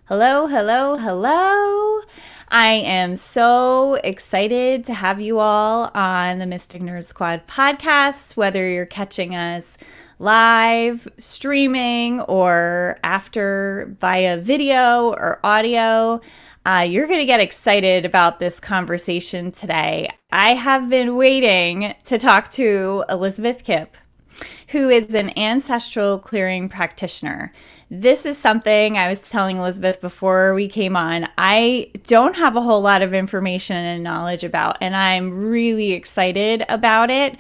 Hello, hello, hello. I am so excited to have you all on the Mystic Nerd Squad podcast, whether you're catching us live, streaming, or after via video or audio. You're going to get excited about this conversation today. I have been waiting to talk to Elizabeth Kipp, who is an ancestral clearing practitioner. This is something I was telling Elizabeth before we came on. I don't have a whole lot of information and knowledge about, and I'm really excited about it.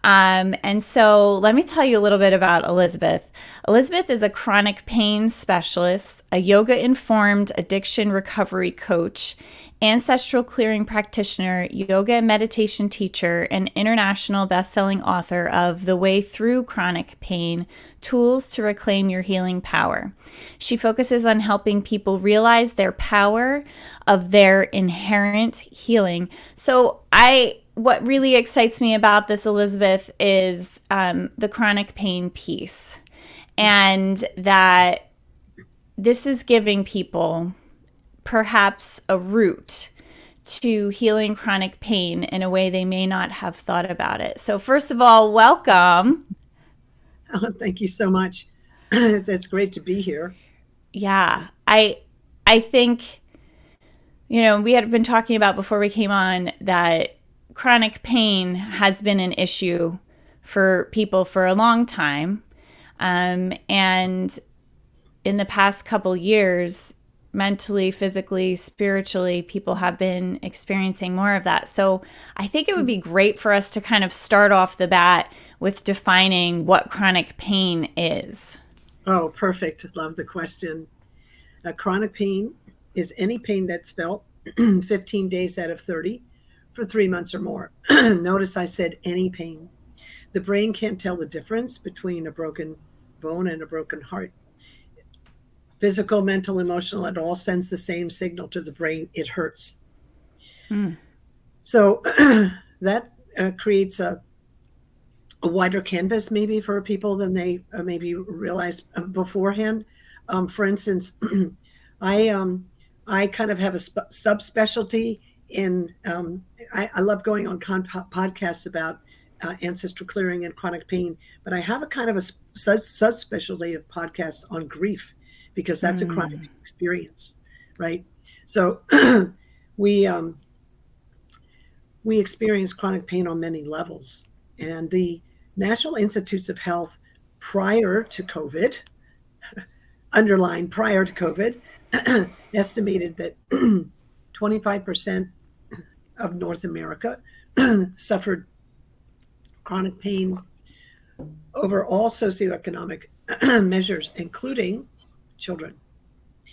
And so let me tell you a little bit about Elizabeth. Elizabeth is a chronic pain specialist, a yoga-informed addiction recovery coach, ancestral clearing practitioner, yoga and meditation teacher, and international best-selling author of The Way Through Chronic Pain: Tools to Reclaim Your Healing Power. She focuses on helping people realize their power of their inherent healing. So what really excites me about this, Elizabeth, is the chronic pain piece, and that this is giving people perhaps a route to healing chronic pain in a way they may not have thought about it. So first of all, welcome. Oh, thank you so much. It's great to be here. Yeah, I think, we had been talking about before we came on that chronic pain has been an issue for people for a long time. And in the past couple years, mentally, physically, spiritually, people have been experiencing more of that. So I think it would be great for us to kind of start off the bat with defining what chronic pain is. Oh, perfect. Love the question. Chronic pain is any pain that's felt 15 days out of 30 for 3 months or more. Notice I said any pain. The brain can't tell the difference between a broken bone and a broken heart. Physical, mental, emotional, it all sends the same signal to the brain. It hurts. So that creates a wider canvas maybe for people than they maybe realized beforehand. For instance, I kind of have a subspecialty in, I love going on podcasts about ancestral clearing and chronic pain, but I have a kind of a subspecialty of podcasts on grief, because that's a chronic experience, right? So we experience chronic pain on many levels. And the National Institutes of Health prior to COVID, underlined prior to COVID, estimated that 25% of North America suffered chronic pain over all socioeconomic measures, including children.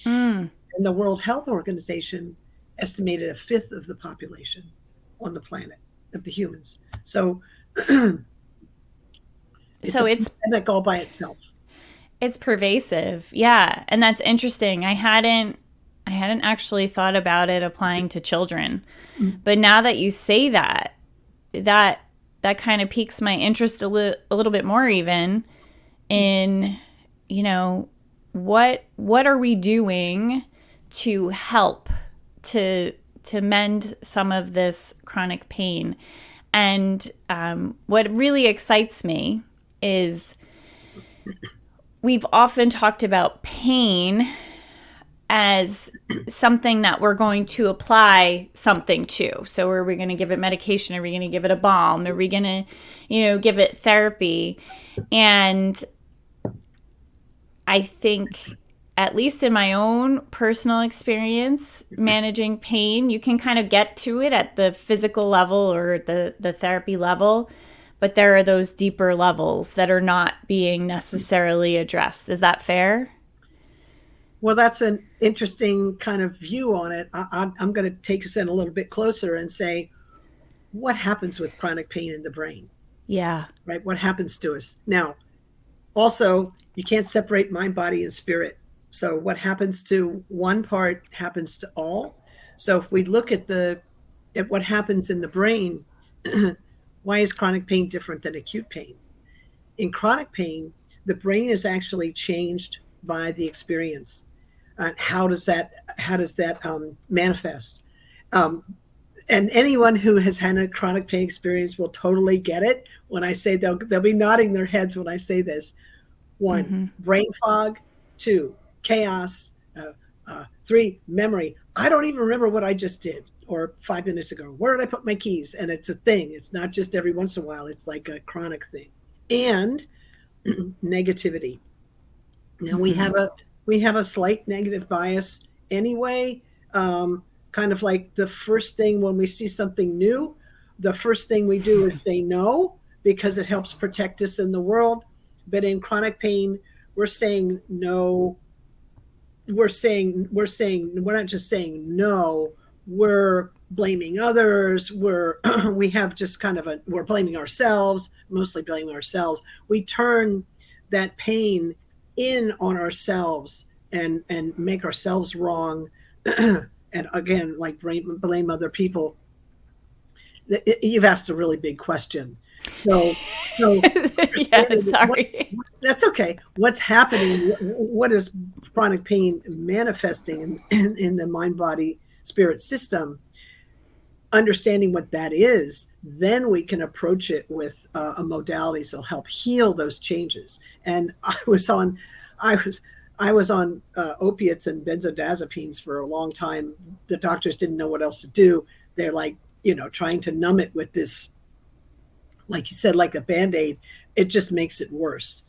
And the World Health Organization estimated a fifth of the population on the planet, of the humans. So it's pandemic all by itself. It's pervasive. Yeah. And that's interesting. I hadn't actually thought about it applying to children. But now that you say that kind of piques my interest a little bit more, even in, what are we doing to help to mend some of this chronic pain? And what really excites me is we've often talked about pain as something that we're going to apply something to. So are we going to give it medication? Are we going to give it a balm? Are we going to, give it therapy? And I think, at least in my own personal experience managing pain, you can kind of get to it at the physical level or the therapy level, but there are those deeper levels that are not being necessarily addressed. Is that fair? Well, that's an interesting kind of view on it. I'm going to take us in a little bit closer and say, what happens with chronic pain in the brain? Yeah. Right? What happens to us? Now, also, you can't separate mind, body, and spirit. So what happens to one part happens to all. So if we look at what happens in the brain, why is chronic pain different than acute pain? In chronic pain, the brain is actually changed by the experience. how does that manifest? And anyone who has had a chronic pain experience will totally get it when I say, they'll be nodding their heads when I say this. 1, brain fog. 2, chaos. 3, memory. I don't even remember what I just did, or 5 minutes ago. Where did I put my keys? And it's a thing. It's not just every once in a while. It's like a chronic thing. And negativity. Now we have a slight negative bias anyway. Kind of like the first thing when we see something new, the first thing we do is say no, because it helps protect us in the world. But in chronic pain, we're saying no. We're not just saying no, we're blaming others. We have just kind of we're blaming ourselves, mostly blaming ourselves. We turn that pain in on ourselves and make ourselves wrong. And again, like blame other people. You've asked a really big question. So yeah, sorry. That's okay. What's happening? What is chronic pain manifesting in the mind, body, spirit system? Understanding what that is, then we can approach it with a modalities that'll help heal those changes. And I was on opiates and benzodiazepines for a long time. The doctors didn't know what else to do. They're like, trying to numb it with this, like you said, like a Band-Aid. It just makes it worse.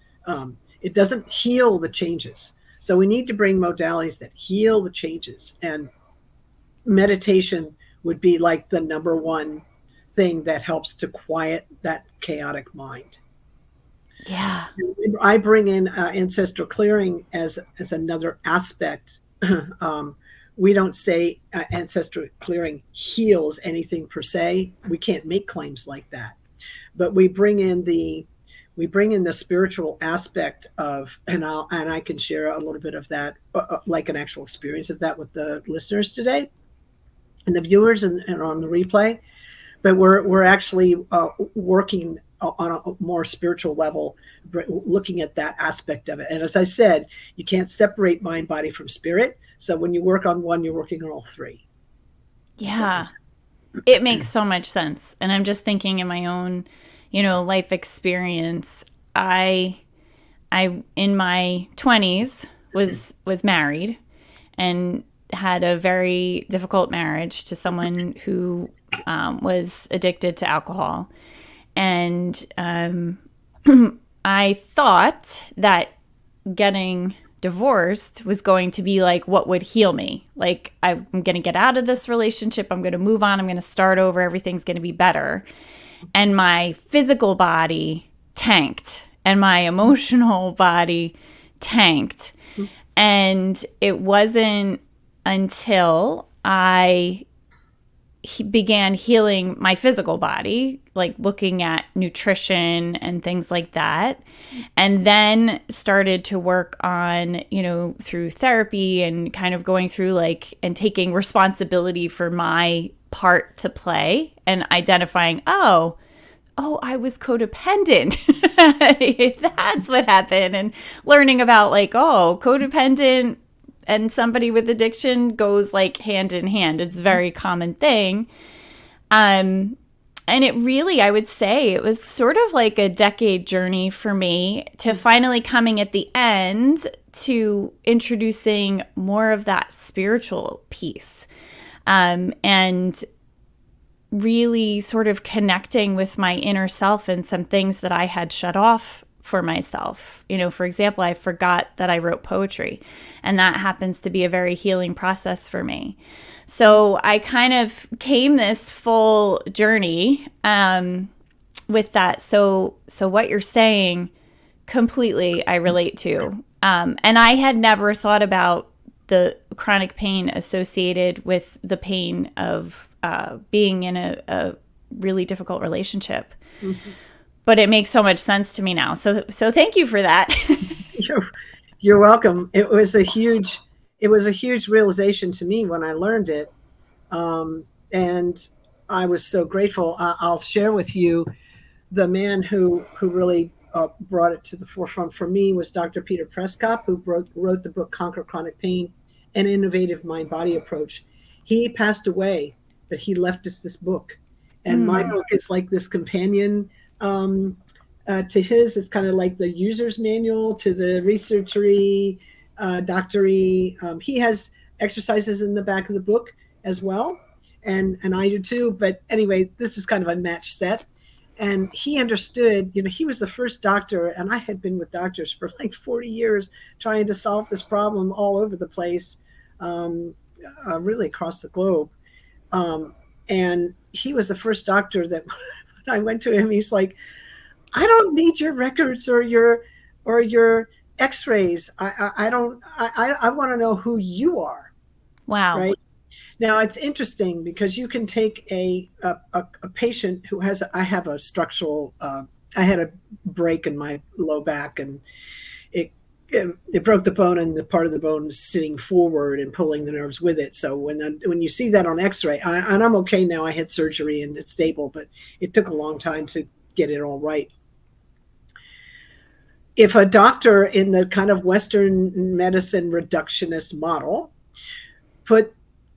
It doesn't heal the changes. So we need to bring modalities that heal the changes. And meditation would be like the number one thing that helps to quiet that chaotic mind. Yeah. I bring in Ancestral Clearing as another aspect. We don't say Ancestral Clearing heals anything per se. We can't make claims like that. But we bring in the spiritual aspect of, and I can share a little bit of that, like an actual experience of that with the listeners today and the viewers and on the replay. But we're actually working on a more spiritual level, looking at that aspect of it. And as I said, you can't separate mind, body from spirit. So when you work on one, you're working on all three. Yeah, it makes so much sense. And I'm just thinking in my own, life experience. I in my 20s was married and had a very difficult marriage to someone who was addicted to alcohol. And I thought that getting divorced was going to be like what would heal me. Like, I'm going to get out of this relationship. I'm going to move on. I'm going to start over. Everything's going to be better. And my physical body tanked and my emotional body tanked. And it wasn't until I began healing my physical body, like looking at nutrition and things like that, and then started to work on, through therapy and kind of going through and taking responsibility for my part to play and identifying, oh, I was codependent. That's what happened. And learning about codependent and somebody with addiction goes hand in hand. It's a very common thing. And it really, I would say, it was sort of like a decade journey for me to finally coming at the end to introducing more of that spiritual piece. And really sort of connecting with my inner self and some things that I had shut off for myself. For example, I forgot that I wrote poetry, and that happens to be a very healing process for me. So I kind of came this full journey with that. So what you're saying, completely I relate to. And I had never thought about the chronic pain associated with the pain of being in a really difficult relationship. Mm-hmm. But it makes so much sense to me now. So thank you for that. You're welcome. It was a huge realization to me when I learned it. And I was so grateful. I'll share with you the man who really brought it to the forefront for me was Dr. Peter Prescott, who wrote the book Conquer Chronic Pain. and innovative mind-body approach. He passed away, but he left us this book. And my book is like this companion to his. It's kind of like the user's manual to the researchery, doctory. He has exercises in the back of the book as well, and I do too. But anyway, this is kind of a match set. And he understood, he was the first doctor, and I had been with doctors for like 40 years trying to solve this problem all over the place, really across the globe. And he was the first doctor that when I went to him, he's like, I don't need your records or your x-rays. I want to know who you are. Wow. Right. Now, it's interesting because you can take a patient who has, I have a structural, I had a break in my low back, and it broke the bone, and the part of the bone is sitting forward and pulling the nerves with it. So when you see that on x-ray, and I'm okay now, I had surgery and it's stable, but it took a long time to get it all right. If a doctor in the kind of Western medicine reductionist model put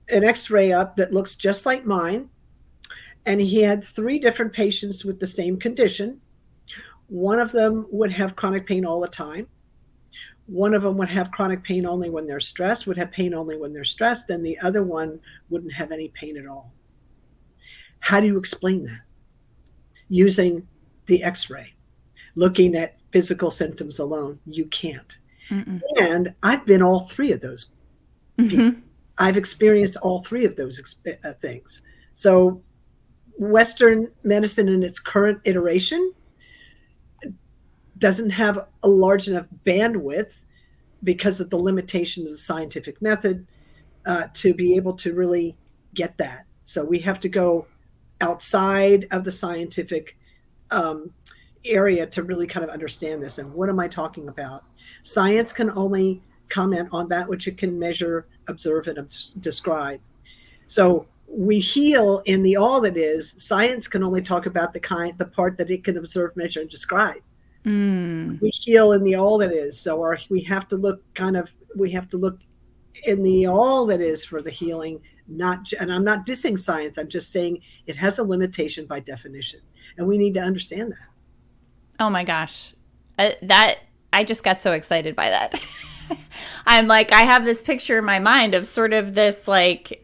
an x-ray up that looks just like mine, and he had 3 different patients with the same condition, one of them would have chronic pain all the time. One of them would have chronic pain only when they're stressed, would have pain only when they're stressed, and the other one wouldn't have any pain at all. How do you explain that? Using the x-ray, looking at physical symptoms alone, you can't. And I've been all 3 of those people. I've experienced all 3 of those things. So Western medicine in its current iteration doesn't have a large enough bandwidth because of the limitation of the scientific method to be able to really get that. So we have to go outside of the scientific area to really kind of understand this. And what am I talking about? Science can only comment on that which it can measure, observe, and describe. So we heal in the all that is. Science can only talk about the part that it can observe, measure, and describe. We heal in the all that is. So we have to look in the all that is for the healing. And I'm not dissing science. I'm just saying it has a limitation by definition, and we need to understand that. Oh my gosh, I just got so excited by that. I'm like, I have this picture in my mind of sort of this like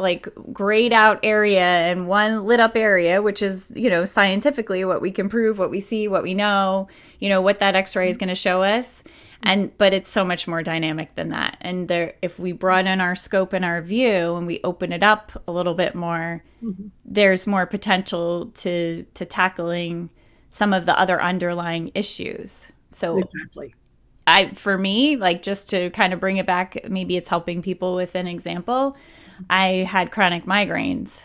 grayed out area and one lit up area, which is, scientifically what we can prove, what we see, what we know, what that x-ray is going to show us. But it's so much more dynamic than that. And if we broaden our scope and our view and we open it up a little bit more, there's more potential to tackling some of the other underlying issues. So exactly. For me, like, just to kind of bring it back, maybe it's helping people with an example. I had chronic migraines,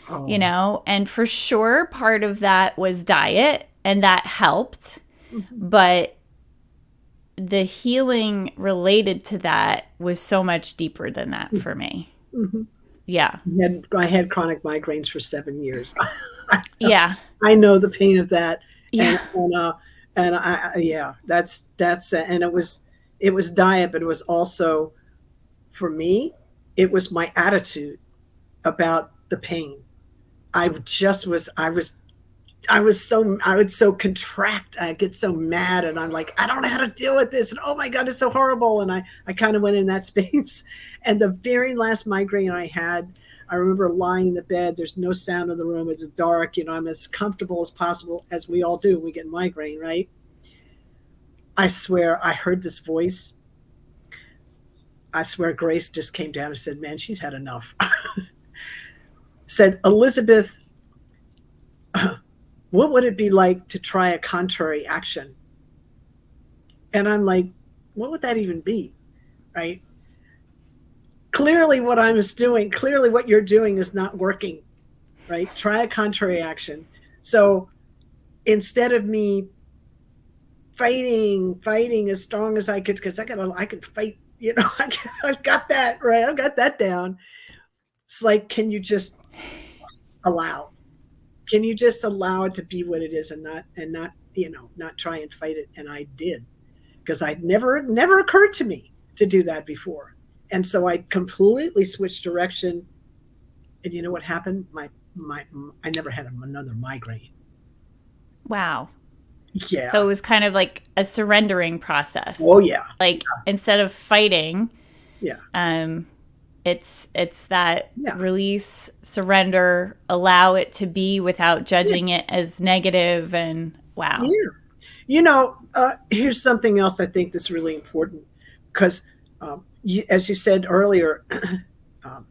and for sure part of that was diet, and that helped. But the healing related to that was so much deeper than that for me. Yeah. I had chronic migraines for 7 years. Yeah. I know the pain of that. Yeah. And and it was diet, but it was also, for me, it was my attitude about the pain. I would so contract. I get so mad, and I'm like, I don't know how to deal with this. And oh my God, it's so horrible. And I kind of went in that space. And the very last migraine I had, I remember lying in the bed. There's no sound in the room. It's dark. I'm as comfortable as possible, as we all do when we get migraine, right? I swear I heard this voice. I swear Grace just came down and said, man, she's had enough. Said, Elizabeth, what would it be like to try a contrary action? And I'm like, what would that even be? Right? Clearly what you're doing is not working, right? Try a contrary action. So instead of me fighting as strong as I could, because I could fight, I've got that, right? I've got that down. It's like, can you just allow? Can you just allow it to be what it is and not try and fight it? And I did, because I'd never occurred to me to do that before. And so I completely switched direction. And you know what happened? I never had another migraine. Wow. Yeah. So it was kind of like a surrendering process. Oh yeah. Like instead of fighting, Yeah. um, it's that Yeah. release, surrender, allow it to be without judging it as negative, and wow. Yeah. Here's something else I think that's really important because, as you said earlier, um,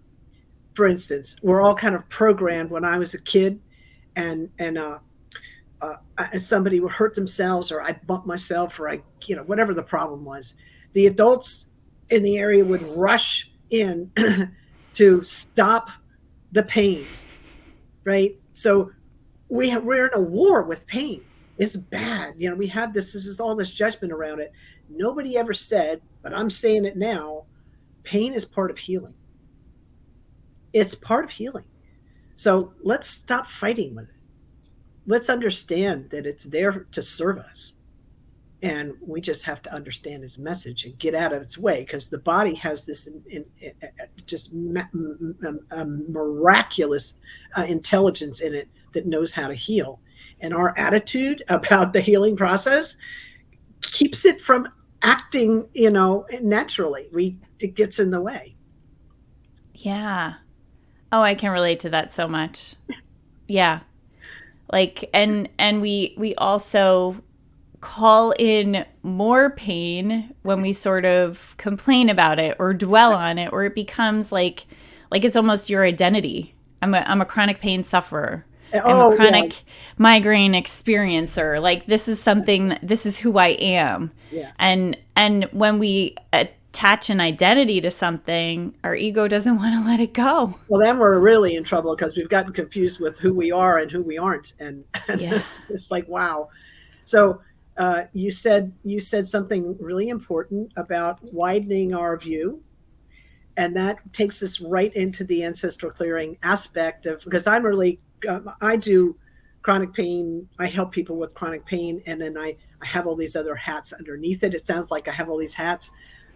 for instance, we're all kind of programmed. When I was a kid, and somebody would hurt themselves, or I bumped myself, or whatever the problem was, the adults in the area would rush in to stop the pain, right? So we're in a war with pain. It's bad. We have this is all this judgment around it. Nobody ever said, but I'm saying it now, pain is part of healing. It's part of healing. So let's stop fighting with it. Let's understand that it's there to serve us. And we just have to understand its message and get out of its way, because the body has this just miraculous intelligence in it that knows how to heal. And our attitude about the healing process keeps it from acting, naturally. It gets in the way. Yeah. Oh, I can relate to that so much. Yeah. Like, and we also call in more pain when we sort of complain about it or dwell on it, or it becomes like it's almost your identity. I'm a chronic pain sufferer. I'm a chronic migraine experiencer. Like, this is something, this is who I am. Yeah. And when we attach an identity to something, our ego doesn't want to let it go. Well, then we're really in trouble, because we've gotten confused with who we are and who we aren't. And Yeah. it's like, wow. So you said something really important about widening our view. And that takes us right into the ancestral clearing aspect of, because I'm really, I do chronic pain. I help people with chronic pain. And then I have all these other hats underneath it. It sounds like I have all these hats,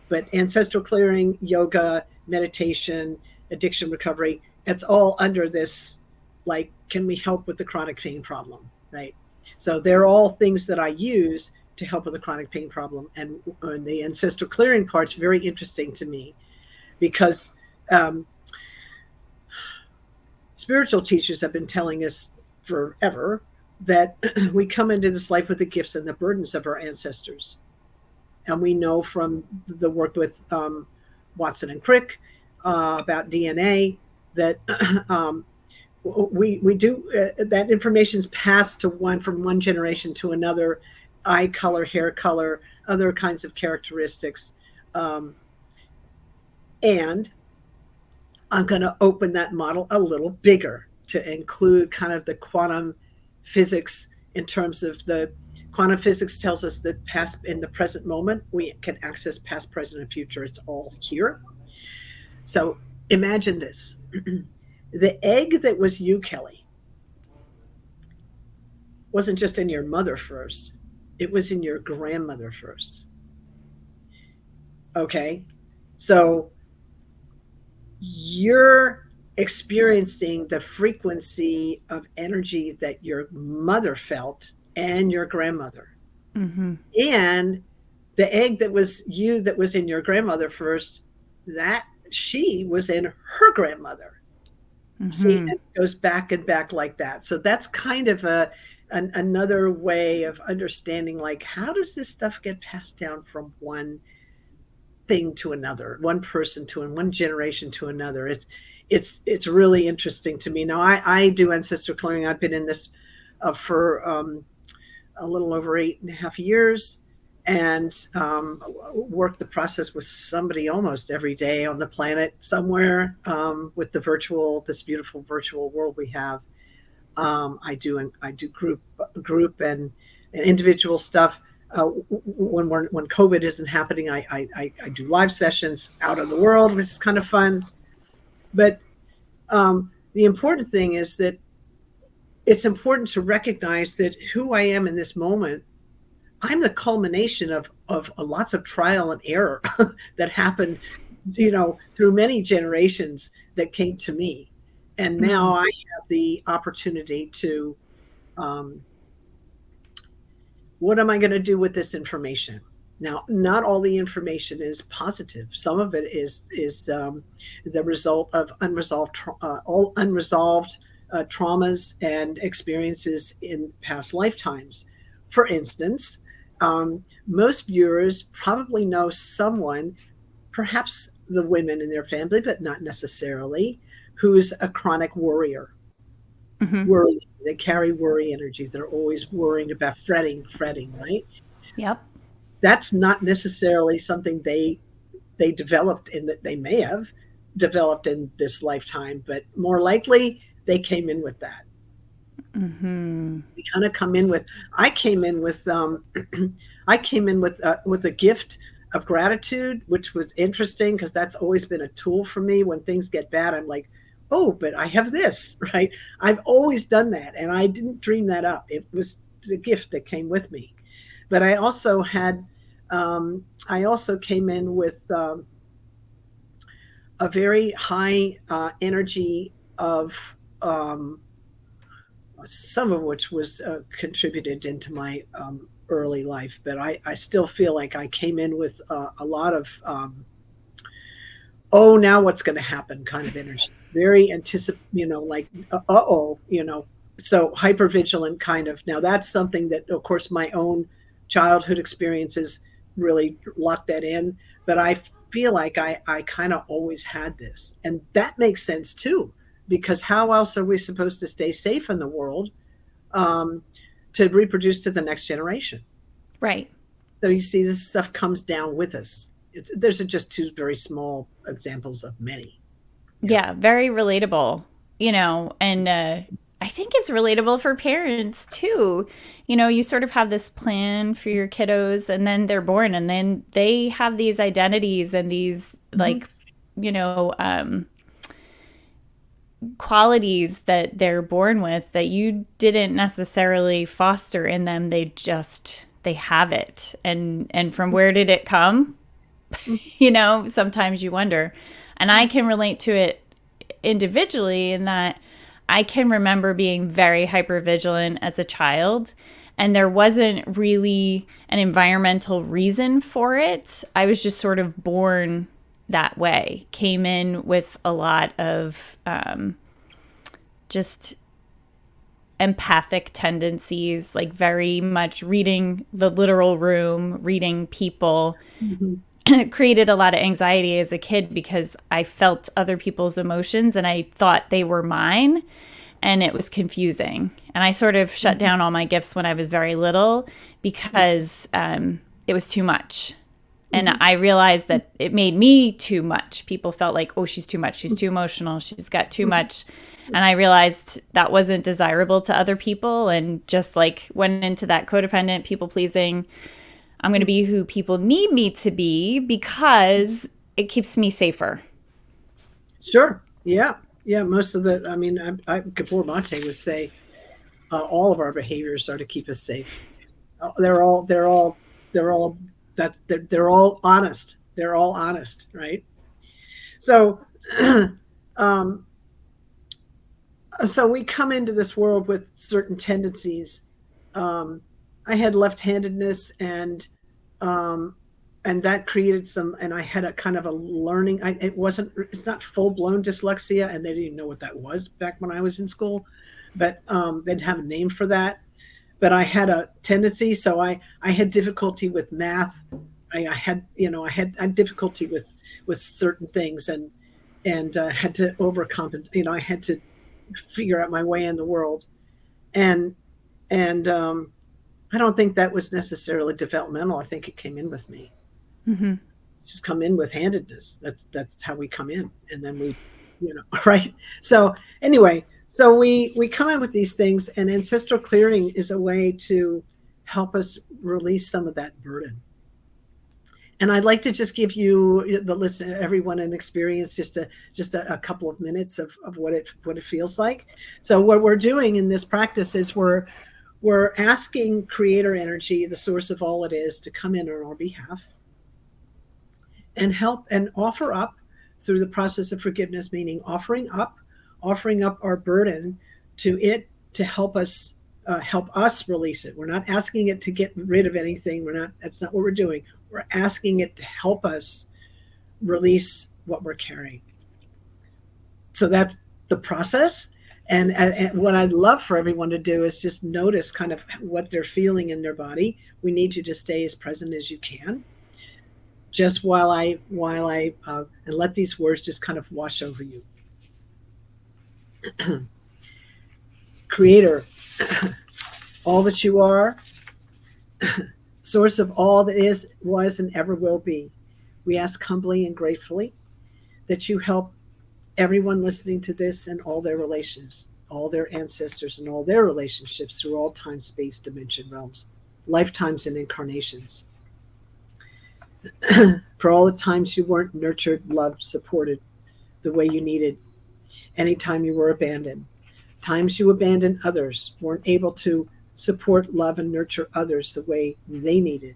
but ancestral clearing, yoga, meditation, addiction recovery, it's all under this, like, can we help with the chronic pain problem, right? So they're all things that I use to help with the chronic pain problem. And the ancestral clearing part's very interesting to me, because spiritual teachers have been telling us forever that we come into this life with the gifts and the burdens of our ancestors. And we know from the work with Watson and Crick about DNA that we do that information's passed from one generation to another. Eye color, hair color, other kinds of characteristics. And I'm going to open that model a little bigger to include kind of the quantum physics, in terms of the quantum physics tells us that past, in the present moment, we can access past, present, and future. It's all here. So imagine this. The egg that was you, Kelly, wasn't just in your mother first. It was in your grandmother first. Okay? So you're experiencing the frequency of energy that your mother felt and your grandmother. Mm-hmm. And the egg that was you, that was in your grandmother first, that she was in her grandmother. Mm-hmm. See, it goes back and back like that. So that's kind of another way of understanding, like, how does this stuff get passed down from one thing to another, one person to one generation to another? It's really interesting to me. Now I do ancestral clearing. I've been in this for a little over 8.5 years, and work the process with somebody almost every day on the planet somewhere, with this beautiful virtual world we have. I do group and individual stuff. When COVID isn't happening, I do live sessions out in the world, which is kind of fun. But the important thing is that it's important to recognize that who I am in this moment, I'm the culmination of lots of trial and error that happened through many generations that came to me. And now I have the opportunity to, what am I going to do with this information? Now, not all the information is positive. Some of it is the result of all unresolved traumas and experiences in past lifetimes. For instance, most viewers probably know someone, perhaps the women in their family, but not necessarily, who's a chronic worrier. Worry. They carry worry energy. They're always worrying about fretting, right? Yep. That's not necessarily something they developed in that they may have developed in this lifetime, but more likely they came in with that. We kind of come in with. I came in with a gift of gratitude, which was interesting because that's always been a tool for me. When things get bad, I'm like, oh, but I have this, right? I've always done that, and I didn't dream that up. It was the gift that came with me. But I also came in with a very high energy of some of which was contributed into my early life. But I still feel like I came in with a lot of, oh, now what's going to happen kind of energy. Very like, so hypervigilant kind of. Now that's something that, of course, my own childhood experiences really locked that in. But I feel like I kind of always had this. And that makes sense too, because how else are we supposed to stay safe in the world to reproduce to the next generation? Right. So you see, this stuff comes down with us. There's just two very small examples of many. Yeah, very relatable, and I think it's relatable for parents too. You sort of have this plan for your kiddos and then they're born and then they have these identities and these qualities that they're born with that you didn't necessarily foster in them. They have it. And from where did it come? Sometimes you wonder. And I can relate to it individually in that I can remember being very hypervigilant as a child, and there wasn't really an environmental reason for it. I was just sort of born that way, came in with a lot of just empathic tendencies, like very much reading the literal room, reading people. Created a lot of anxiety as a kid because I felt other people's emotions and I thought they were mine, and it was confusing. And I sort of shut down all my gifts when I was very little because it was too much. And I realized that it made me too much. People felt like, oh, she's too much. She's too emotional. She's got too much. And I realized that wasn't desirable to other people, and just like went into that codependent, people pleasing. I'm going to be who people need me to be because it keeps me safer. Sure. Yeah. Yeah. Most of the, Kapoor Mate would say all of our behaviors are to keep us safe. They're all honest. They're all honest. Right. So, so we come into this world with certain tendencies. I had left-handedness, and that created some, and I had a kind of a learning. It's not full-blown dyslexia, and they didn't know what that was back when I was in school, but they didn't have a name for that. But I had a tendency, so I had difficulty with math. I had difficulty with certain things, and had to overcompensate. I had to figure out my way in the world, and I don't think that was necessarily developmental. I think it came in with me. Just come in with handedness. That's how we come in, and then we, right. So anyway, so we come in with these things, and ancestral clearing is a way to help us release some of that burden. And I'd like to just give you, the listener, everyone, an experience, just a couple of minutes of what it feels like. So what we're doing in this practice is we're asking creator energy, the source of all it is, to come in on our behalf. and help and offer up through the process of forgiveness, meaning offering up our burden to it to help us release it. We're not asking it to get rid of anything. That's not what we're doing. We're asking it to help us release what we're carrying. So that's the process. And what I'd love for everyone to do is just notice kind of what they're feeling in their body. We need you to stay as present as you can, just while I and let these words just kind of wash over you. Creator, all that you are, source of all that is, was, and ever will be. We ask humbly and gratefully that you help everyone listening to this and all their relations, all their ancestors and all their relationships through all time, space, dimension, realms, lifetimes, and incarnations. For all the times you weren't nurtured, loved, supported the way you needed, anytime you were abandoned, times you abandoned others, weren't able to support, love, and nurture others the way they needed,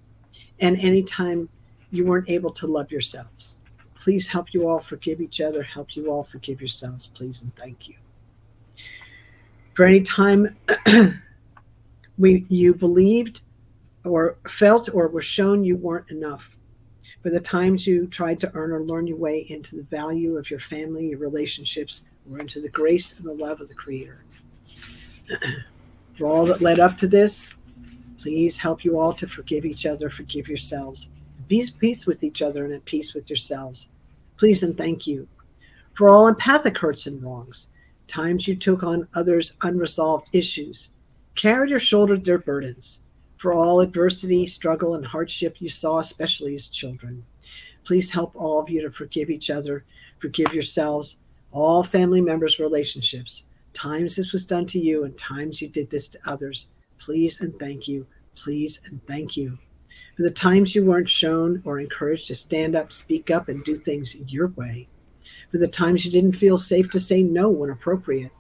and anytime you weren't able to love yourselves. Please help you all forgive each other, help you all forgive yourselves, please, and thank you. For any time you believed or felt or were shown you weren't enough, for the times you tried to earn or learn your way into the value of your family, your relationships, or into the grace and the love of the Creator. For all that led up to this, please help you all to forgive each other, forgive yourselves. Be at peace with each other and at peace with yourselves. Please and thank you. For all empathic hurts and wrongs, times you took on others' unresolved issues, carried or shouldered their burdens. For all adversity, struggle, and hardship you saw, especially as children. Please help all of you to forgive each other, forgive yourselves, all family members' relationships. Times this was done to you and times you did this to others. Please and thank you. Please and thank you. For the times you weren't shown or encouraged to stand up, speak up, and do things your way. For the times you didn't feel safe to say no when appropriate.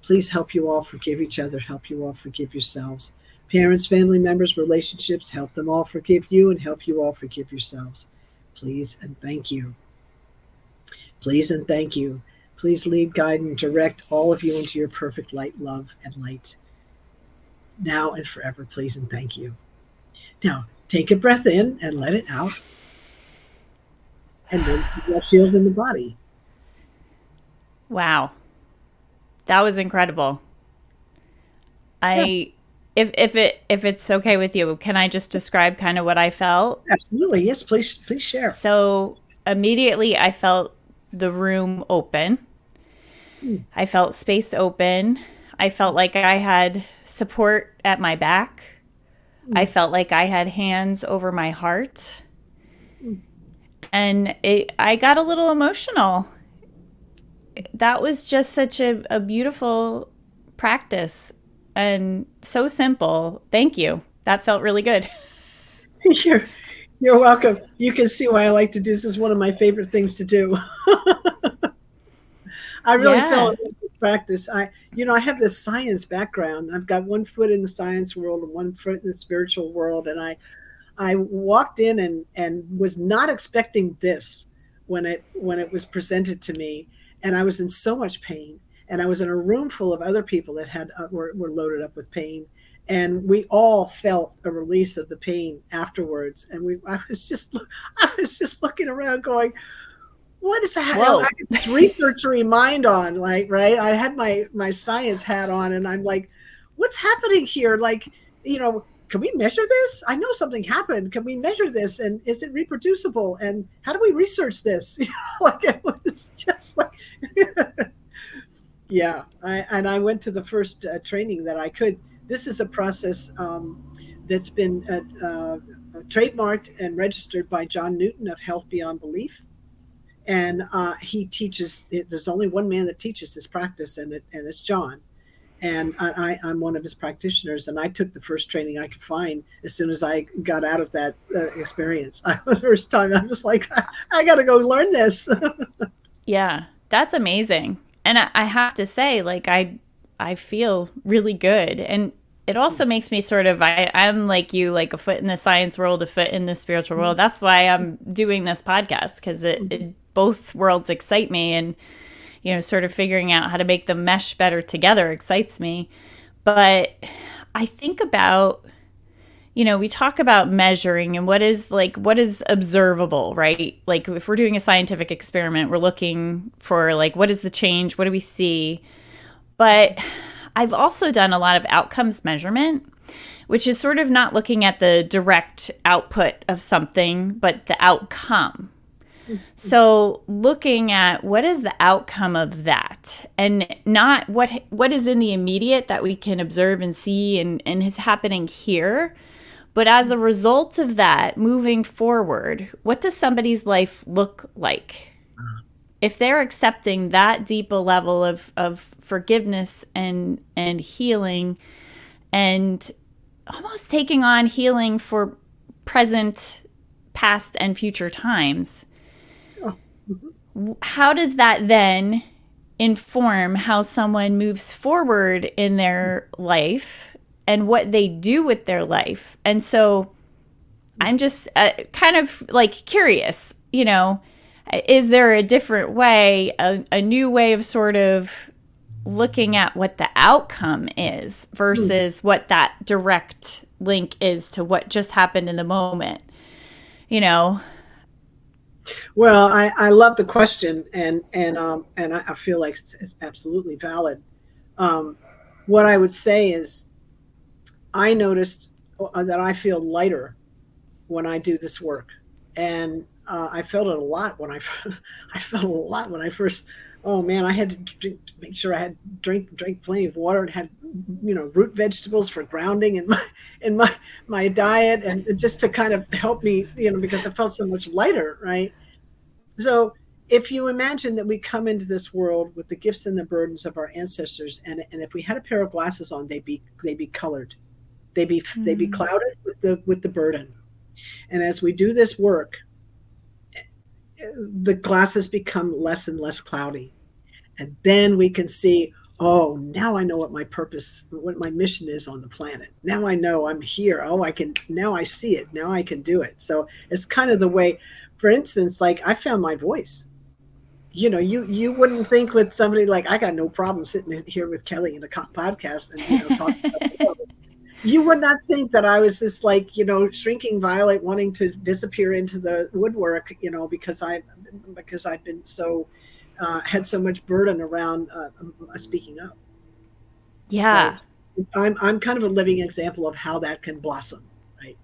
Please help you all forgive each other, help you all forgive yourselves. Parents, family members, relationships, help them all forgive you and help you all forgive yourselves. Please and thank you. Please and thank you. Please lead, guide, and direct all of you into your perfect light, love, and light. Now and forever, please and thank you. Now, take a breath in and let it out. And then see what feels in the body. Wow. That was incredible. If it's okay with you, can I just describe kind of what I felt? Absolutely. Yes, please share. So immediately I felt the room open. I felt space open. I felt like I had support at my back. I felt like I had hands over my heart. And I got a little emotional. That was just such a beautiful practice and so simple. Thank you. That felt really good. You're welcome. You can see why I like to do this. This is one of my favorite things to do. I really felt like this practice. I have this science background. I've got one foot in the science world and one foot in the spiritual world. And I walked in and was not expecting this when it was presented to me. And I was in so much pain. And I was in a room full of other people that were loaded up with pain. And we all felt a release of the pain afterwards. And I was just looking around going, what is that? I had this researchery mind on, like, right? I had my science hat on and I'm like, what's happening here? Like, can we measure this? I know something happened. Can we measure this? And is it reproducible? And how do we research this? Like, it was just like, yeah. I went to the first training that I could. This is a process that's been trademarked and registered by John Newton of Health Beyond Belief. And he teaches, there's only one man that teaches this practice, and it's John. And I'm one of his practitioners, and I took the first training I could find as soon as I got out of that experience. The first time I was like, I got to go learn this. Yeah, that's amazing. And I have to say, like, I feel really good. And it also makes me sort of, I'm like you, like a foot in the science world, a foot in the spiritual world. That's why I'm doing this podcast, because both worlds excite me, and, sort of figuring out how to make them mesh better together excites me. But I think about, we talk about measuring and what is observable, right? Like if we're doing a scientific experiment, we're looking for like, what is the change? What do we see? But I've also done a lot of outcomes measurement, which is sort of not looking at the direct output of something, but the outcome. So looking at what is the outcome of that, and not what is in the immediate that we can observe and see and is happening here, but as a result of that, moving forward, what does somebody's life look like? If they're accepting that deep a level of forgiveness and healing, and almost taking on healing for present, past, and future times, how does that then inform how someone moves forward in their life and what they do with their life? And so I'm just kind of like curious, is there a different way, a new way of sort of looking at what the outcome is versus what that direct link is to what just happened in the moment, Well, I love the question, and I feel like it's absolutely valid. What I would say is, I noticed that I feel lighter when I do this work, and I felt it a lot when I felt a lot when I first. Oh man, I had to make sure I had drink plenty of water, and had root vegetables for grounding in my diet, and just to kind of help me, because I felt so much lighter, right? So if you imagine that we come into this world with the gifts and the burdens of our ancestors, and if we had a pair of glasses on, they'd be colored, they'd be clouded with the burden. And as we do this work, the glasses become less and less cloudy. And then we can see, oh, now I know what my purpose, what my mission is on the planet. Now I know I'm here. Oh, now I see it. Now I can do it. So it's kind of the way, for instance, like I found my voice. You wouldn't think with somebody like, I got no problem sitting here with Kelly in a podcast and talking about it. You would not think that I was this shrinking violet wanting to disappear into the woodwork, because I've been so had so much burden around speaking up. Yeah. So I'm kind of a living example of how that can blossom, right?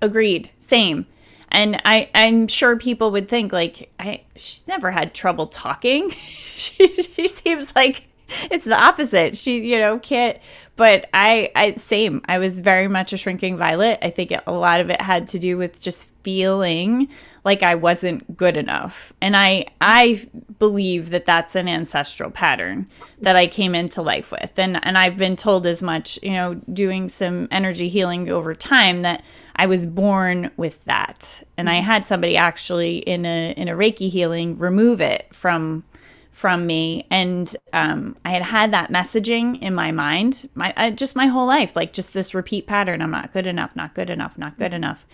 Agreed. Same. And I'm sure people would think like, she's never had trouble talking. she seems like it's the opposite. She, can't. But same. I was very much a shrinking violet. I think a lot of it had to do with just feeling like I wasn't good enough. And I believe that that's an ancestral pattern that I came into life with. And I've been told as much, doing some energy healing over time, that I was born with that. And I had somebody actually in a Reiki healing remove it from me. And I had that messaging in my mind, my whole life, like just this repeat pattern. I'm not good enough, not good enough, not good enough.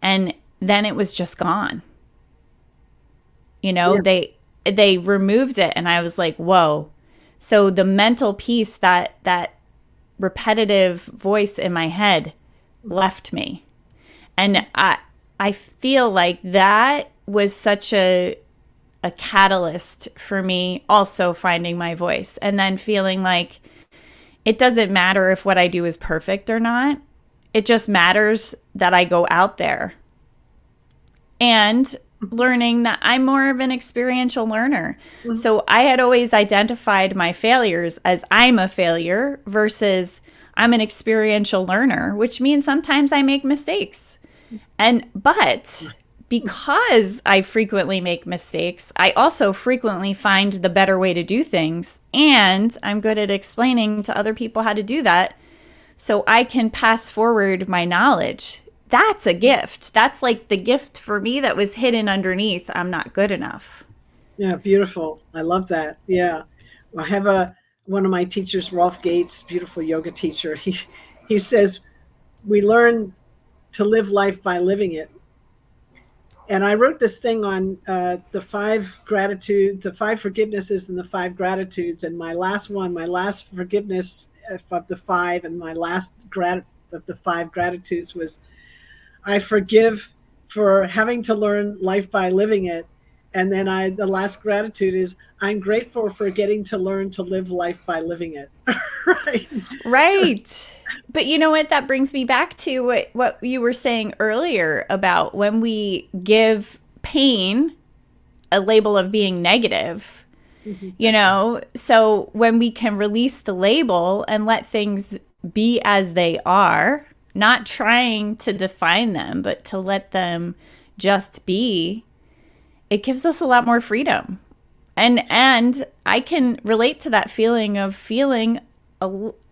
And then it was just gone. Yeah. They removed it, and I was like, whoa. So the mental piece, that repetitive voice in my head left me. And I feel like that was such a catalyst for me also finding my voice, and then feeling like it doesn't matter if what I do is perfect or not. It just matters that I go out there, and learning that I'm more of an experiential learner. Mm-hmm. So I had always identified my failures as I'm a failure versus I'm an experiential learner, which means sometimes I make mistakes. But because I frequently make mistakes, I also frequently find the better way to do things. And I'm good at explaining to other people how to do that, so I can pass forward my knowledge. That's a gift. That's like the gift for me that was hidden underneath I'm not good enough. Yeah, beautiful. I love that. Yeah. I have one of my teachers, Rolf Gates, beautiful yoga teacher. he says, we learn to live life by living it. And I wrote this thing on the 5 gratitudes, the 5 forgivenesses and the 5 gratitudes. And my last forgiveness of the 5, and my last of the 5 gratitudes was, I forgive for having to learn life by living it. And then the last gratitude is, I'm grateful for getting to learn to live life by living it. Right. Right. But you know what? That brings me back to what you were saying earlier about when we give pain a label of being negative, you know? So when we can release the label and let things be as they are, not trying to define them, but to let them just be, it gives us a lot more freedom. And I can relate to that feeling of feeling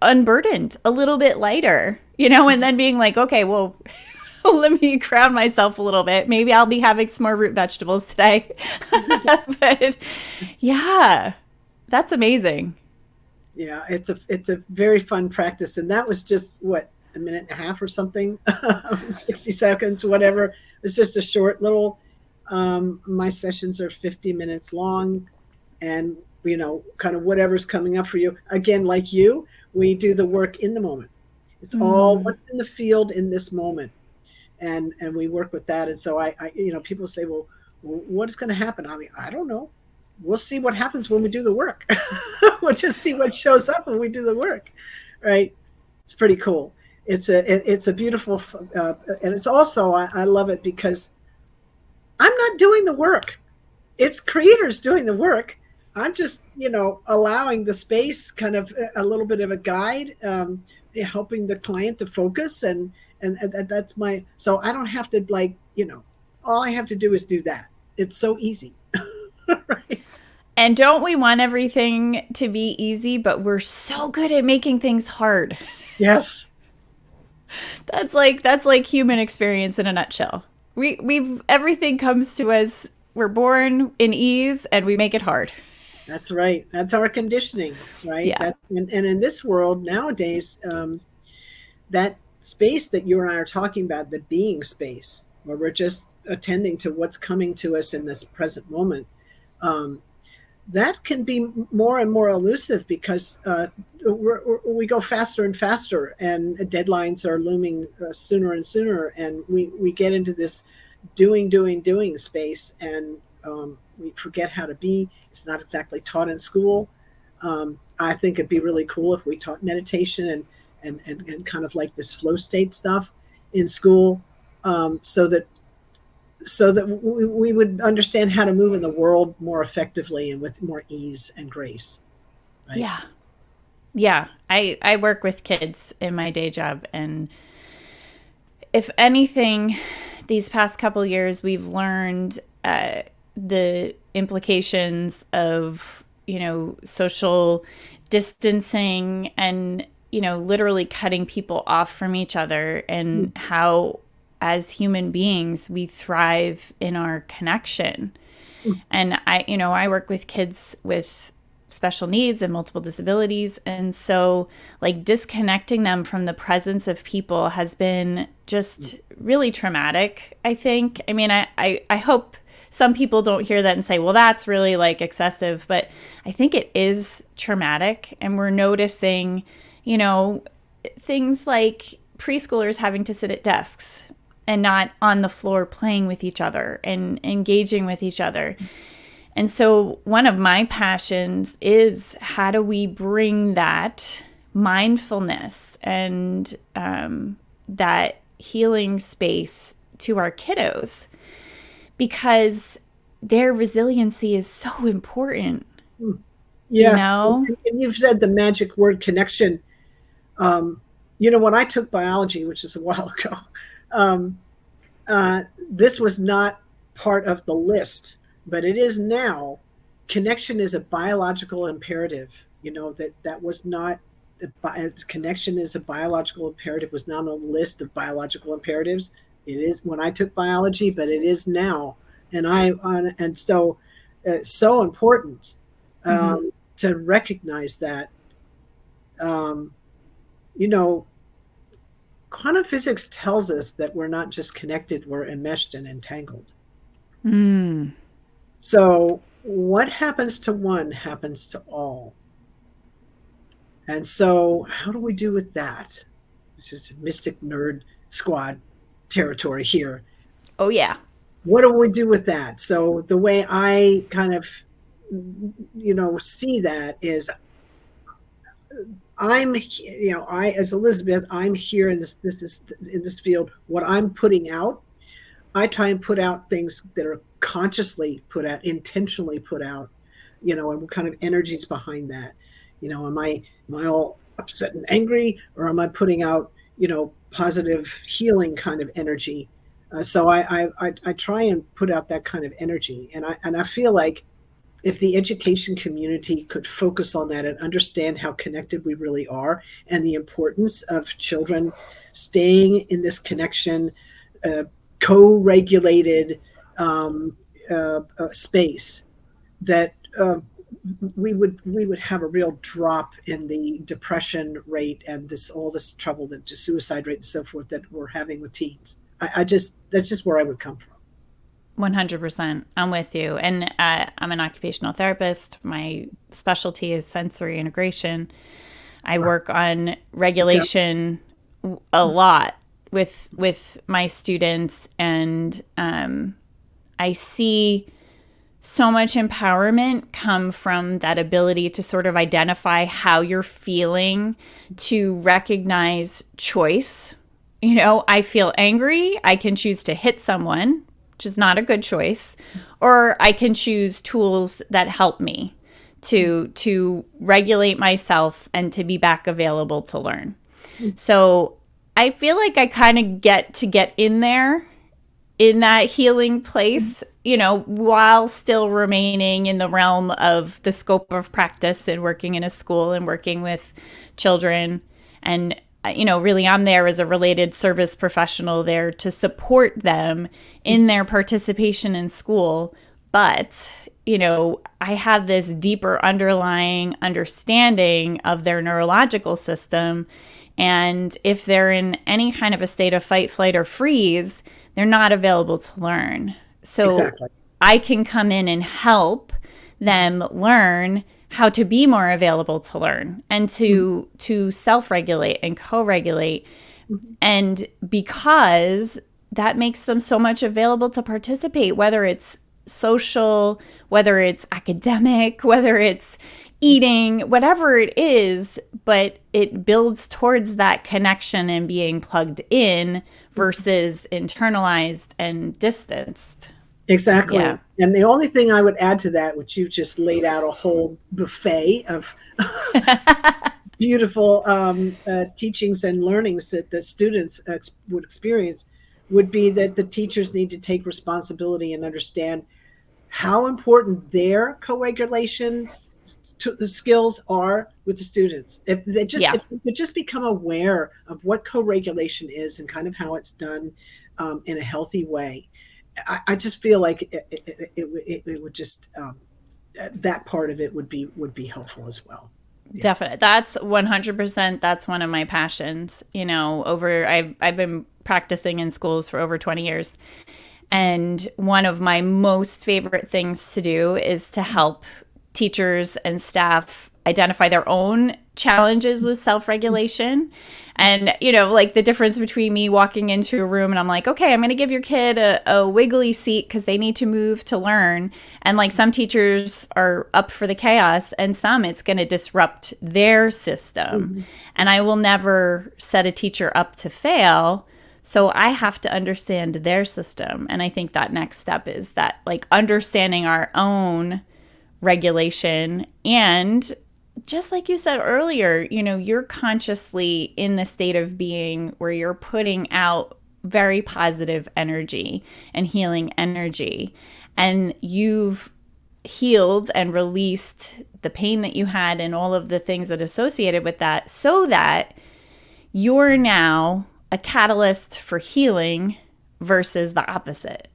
unburdened, a little bit lighter, you know, and then being like, okay, well, let me ground myself a little bit. Maybe I'll be having some more root vegetables today. But yeah, that's amazing. Yeah, it's a very fun practice. And that was just what, a minute and a half or something, 60 seconds, whatever. It's just a short little, my sessions are 50 minutes long, and, you know, kind of whatever's coming up for you. Again, like you, we do the work in the moment. It's all what's in the field in this moment. And we work with that. And so I you know, people say, well, what is going to happen? I mean, I don't know. We'll see what happens when we do the work. We'll just see what shows up when we do the work. Right. It's pretty cool. It's a beautiful, and it's also, I love it because I'm not doing the work. It's creators doing the work. I'm just, you know, allowing the space, kind of a little bit of a guide, helping the client to focus, and that's my, so I don't have to, like, you know, all I have to do is do that. It's so easy. Right. And don't we want everything to be easy, but we're so good at making things hard. Yes. That's like human experience in a nutshell. We've everything comes to us. We're born in ease and we make it hard. That's right. That's our conditioning, right? Yeah. That's and in this world nowadays, that space that you and I are talking about, the being space, where we're just attending to what's coming to us in this present moment, that can be more and more elusive because we go faster and faster, and deadlines are looming sooner and sooner, and we get into this doing space, and we forget how to be. It's not exactly taught in school. I think it'd be really cool if we taught meditation and kind of like this flow state stuff in school, so that we would understand how to move in the world more effectively and with more ease and grace. Right? Yeah. Yeah. I work with kids in my day job, and if anything, these past couple years, we've learned the implications of, you know, social distancing and, you know, literally cutting people off from each other, and how, as human beings, we thrive in our connection. And I work with kids with special needs and multiple disabilities. And so, like, disconnecting them from the presence of people has been just really traumatic, I think. I mean, I hope some people don't hear that and say, well, that's really, like, excessive. But I think it is traumatic. And we're noticing, you know, things like preschoolers having to sit at desks and not on the floor playing with each other and engaging with each other. And so one of my passions is, how do we bring that mindfulness and that healing space to our kiddos, because their resiliency is so important. Yes. You know? And you've said the magic word, connection. You know, when I took biology, which is a while ago, this was not part of the list, but it is now. Connection is a biological imperative. You know, that was not, connection is a biological imperative, was not on a list of biological imperatives. It is when I took biology, but it is now. And so it's so important, to recognize that, you know, quantum physics tells us that we're not just connected, we're enmeshed and entangled. So what happens to one happens to all. And so how do we do with that? This is Mystic Nerd Squad territory here. Oh, yeah. What do we do with that? So the way I kind of, see that is as Elizabeth, I'm here in this field. What I'm putting out, I try and put out things that are consciously put out, intentionally put out, and what kind of energies behind that. Am I all upset and angry, or am I putting out, positive healing kind of energy? So I try and put out that kind of energy, and I feel like if the education community could focus on that and understand how connected we really are and the importance of children staying in this connection, co-regulated space, that we would have a real drop in the depression rate and all this trouble, that just suicide rate and so forth that we're having with teens. That's just where I would come from. 100%. I'm with you. And I'm an occupational therapist. My specialty is sensory integration. I work on regulation a lot with my students, and I see so much empowerment come from that ability to sort of identify how you're feeling, to recognize choice. I feel angry. I can choose to hit someone, which is not a good choice, or I can choose tools that help me to regulate myself and to be back available to learn. So I feel like I kind of get in there, in that healing place, while still remaining in the realm of the scope of practice and working in a school and working with children. And really I'm there as a related service professional there to support them in their participation in school. But, I have this deeper underlying understanding of their neurological system. And if they're in any kind of a state of fight, flight, or freeze, they're not available to learn. So exactly. I can come in and help them learn how to be more available to learn and to self-regulate and co-regulate. And because that makes them so much available to participate, whether it's social, whether it's academic, whether it's eating, whatever it is, but it builds towards that connection and being plugged in versus internalized and distanced. Exactly. Yeah. And the only thing I would add to that, which you just laid out a whole buffet of beautiful teachings and learnings that the students would experience, would be that the teachers need to take responsibility and understand how important their co-regulation skills are with the students. If they just become aware of what co-regulation is and kind of how it's done in a healthy way, I just feel like it would just that part of it would be helpful as well. Yeah. Definitely. That's 100%. That's one of my passions. I've been practicing in schools for over 20 years. And one of my most favorite things to do is to help teachers and staff identify their own challenges with self-regulation. And, like the difference between me walking into a room and I'm like, okay, I'm going to give your kid a wiggly seat because they need to move to learn. And like some teachers are up for the chaos and some it's going to disrupt their system. Mm-hmm. And I will never set a teacher up to fail. So I have to understand their system. And I think that next step is that like understanding our own regulation. And just like you said earlier, you're consciously in the state of being where you're putting out very positive energy and healing energy. And you've healed and released the pain that you had and all of the things that associated with that, so that you're now a catalyst for healing versus the opposite.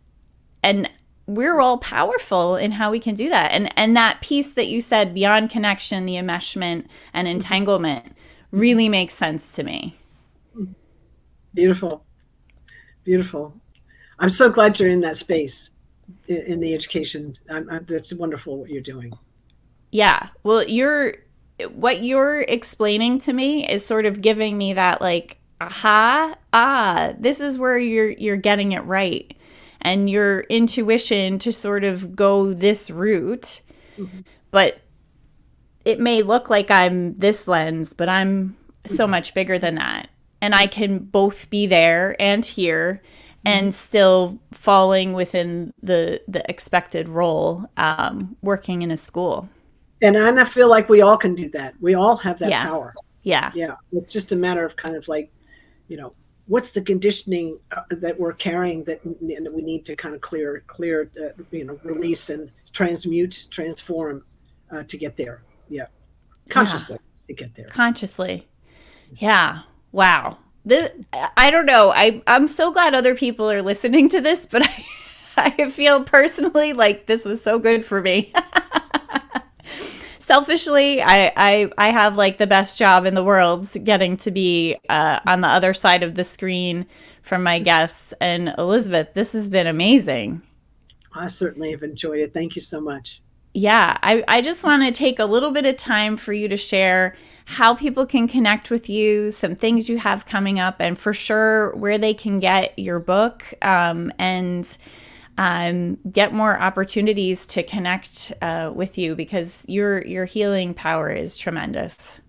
And we're all powerful in how we can do that. And that piece that you said, beyond connection, the enmeshment and entanglement, really makes sense to me. Beautiful, beautiful. I'm so glad you're in that space in the education. That's wonderful what you're doing. Yeah. Well, what you're explaining to me is sort of giving me that like, aha, this is where you're getting it right. And your intuition to sort of go this route, Mhm. but it may look like I'm this lens, but I'm so much bigger than that. And I can both be there and here Mhm. and still falling within the expected role, working in a school. And I feel like we all can do that. We all have that Yeah. power. Yeah. Yeah, it's just a matter of kind of like, you know, what's the conditioning that we're carrying that we need to kind of clear, release and transmute, transform to get there. Yeah, Yeah. consciously to get there. Consciously. Yeah. Wow. I don't know. I'm so glad other people are listening to this, but I feel personally like this was so good for me. Selfishly, I have like the best job in the world getting to be on the other side of the screen from my guests. And Elizabeth, this has been amazing. I certainly have enjoyed it. Thank you so much. Yeah, I just want to take a little bit of time for you to share how people can connect with you, some things you have coming up, and for sure where they can get your book, and get more opportunities to connect with you, because your healing power is tremendous.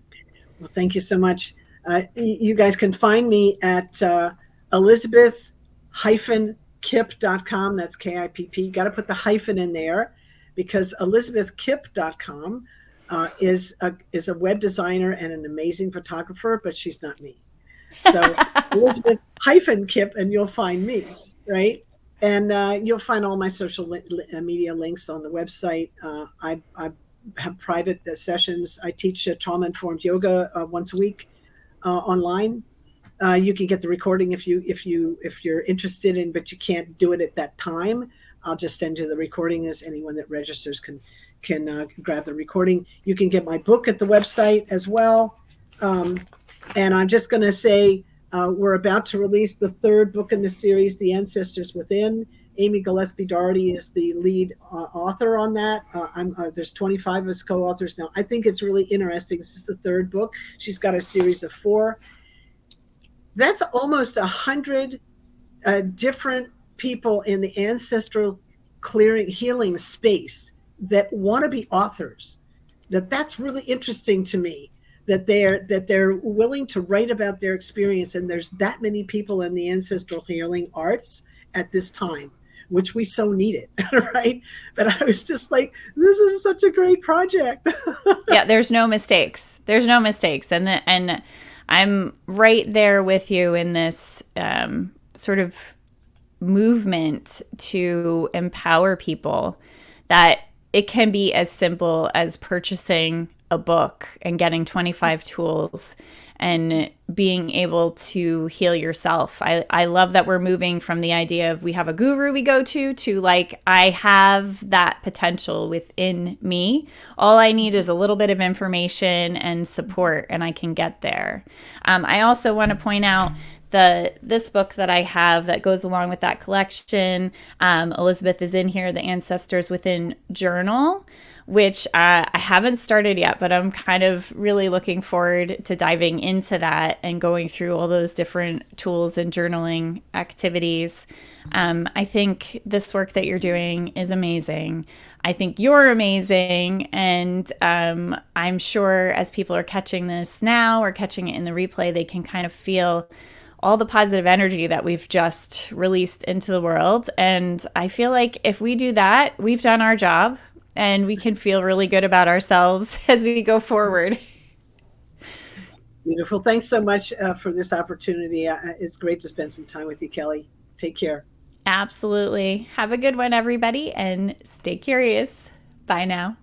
Well, thank you so much. You guys can find me at Elizabeth-Kipp.com. That's Kipp. Got to put the hyphen in there because ElizabethKipp.com is a web designer and an amazing photographer, but she's not me. So Elizabeth-Kipp, and you'll find me, right? And you'll find all my social media links on the website. I have private sessions. I teach trauma-informed yoga once a week online. You can get the recording if you're interested in, but you can't do it at that time. I'll just send you the recording. As anyone that registers can grab the recording. You can get my book at the website as well. And I'm just going to say we're about to release the third book in the series, The Ancestors Within. Amy Gillespie Doherty is the lead author on that. There's 25 of us co-authors now. I think it's really interesting. This is the third book. She's got a series of 4. That's almost 100 different people in the ancestral clearing healing space that want to be authors. That's really interesting to me. That they're willing to write about their experience, and there's that many people in the ancestral healing arts at this time, which we so need it, right? But I was just like, this is such a great project. Yeah, there's no mistakes. There's no mistakes, and I'm right there with you in this sort of movement to empower people, that it can be as simple as purchasing a book and getting 25 tools and being able to heal yourself. I love that we're moving from the idea of we have a guru we go to like, I have that potential within me. All I need is a little bit of information and support, and I can get there. I also want to point out this book that I have that goes along with that collection. Elizabeth is in here, the Ancestors Within Journal, which I haven't started yet, but I'm kind of really looking forward to diving into that and going through all those different tools and journaling activities. I think this work that you're doing is amazing. I think you're amazing. And I'm sure as people are catching this now or catching it in the replay, they can kind of feel all the positive energy that we've just released into the world. And I feel like if we do that, we've done our job, and we can feel really good about ourselves as we go forward. Beautiful. Thanks so much for this opportunity. It's great to spend some time with you, Kelly. Take care. Absolutely. Have a good one, everybody, and stay curious. Bye now.